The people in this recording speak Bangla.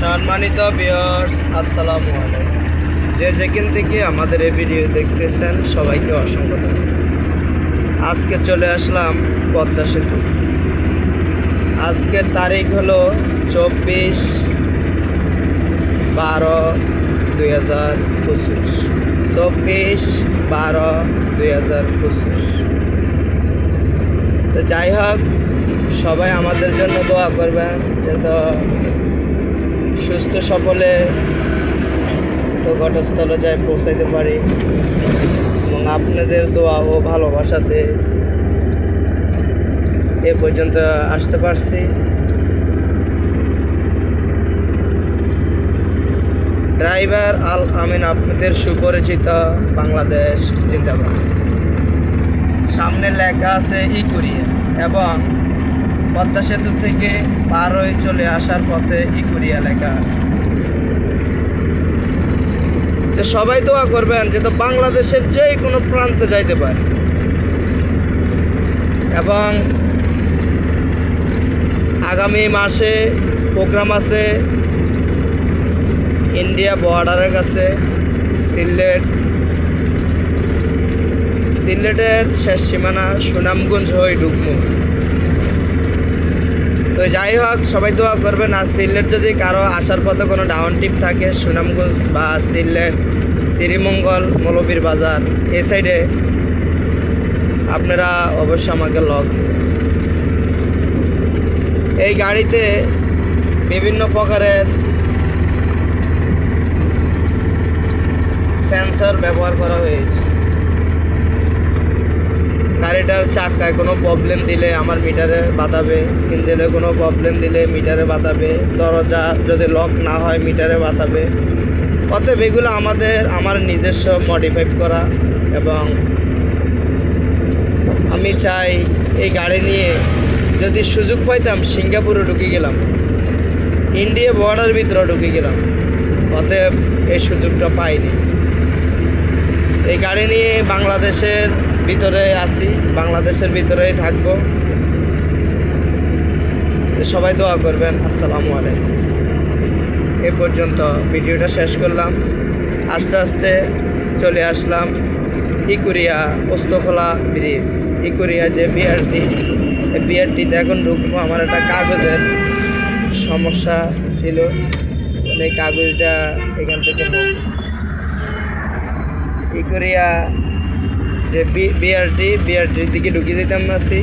সম্মানিত ভিউয়ার্স, আসসালামু আলাইকুম। যে যেখান থেকে আমাদের এই ভিডিও দেখতেছেন সবাইকে অসংখ্য ধন্যবাদ। আজকে চলে আসলাম পদ্মা সেতু। আজকের তারিখ হলো 24/12/2025। 24/12/2025। তো যাই হোক, সবাই আমাদের জন্য দোয়া করবেন যাতে সুস্থ সফলে তো ঘটস্থলে যাই পৌঁছাইতে পারি এবং আপনাদের দোয়া ও ভালোবাসাতে এ পর্যন্ত আসতে পারছি। ড্রাইভার আল আমিন আপনাদের সুপরিচিত, বাংলাদেশ জিন্দাবাদ। সামনে লেখা আছে ইকুরিয়া এবং পদ্মা সেতু থেকে পার হয়ে চলে আসার পথে ইকুরিয়া লেখা আছে। তো সবাই দোয়া করবেন যাতে বাংলাদেশের যে কোনো প্রান্তে যাইতে পারে এবং আগামী মাসে প্রোগ্রাম আছে ইন্ডিয়া বর্ডারের কাছে সিলেটের শেষ সীমানা সুনামগঞ্জ হয়ে ঢুকমু। তো যাই হোক, সবাই দোয়া করবেন। আর সিলেট যদি কারো আসার পথে কোনো ডাউন টিপ থাকে, সুনামগঞ্জ বা সিলেট, শ্রীমঙ্গল, মৌলভীর বাজার এই সাইডে, আপনারা অবশ্যই আমাকে লক। এই গাড়িতে বিভিন্ন প্রকারের সেন্সর ব্যবহার করা হয়েছে। গাড়িটার চাকায় কোনো প্রবলেম দিলে আমার মিটারে বাতাবে, ইঞ্জিনে কোনো প্রবলেম দিলে মিটারে বাতাবে, দরজা যদি লক না হয় মিটারে বাতাবে। অতএব এগুলো আমার নিজস্ব মডিফাই করা এবং আমি চাই এই গাড়ি নিয়ে যদি সুযোগ পাইতাম সিঙ্গাপুরে ঢুকে গেলাম, ইন্ডিয়া বর্ডার ভিতরে ঢুকে গেলাম। অতএব এই সুযোগটা পাইনি। এই গাড়ি নিয়ে বাংলাদেশের ভিতরে আছি, বাংলাদেশের ভিতরেই থাকবো। সবাই দোয়া করবেন। আসসালামু আলাইকুম। এ পর্যন্ত ভিডিওটা শেষ করলাম। আস্তে আস্তে চলে আসলাম ইকুরিয়া পোস্তখোলা ব্রিজ। ইকুরিয়া যে বিআরটি, এই বিআরটিতে এখন ঢুকবো। আমার একটা কাগজের সমস্যা ছিল, এই কাগজটা এখান থেকে ইকুরিয়া যে বিআরটির দিকে ঢুকিয়ে দিতাম আছি।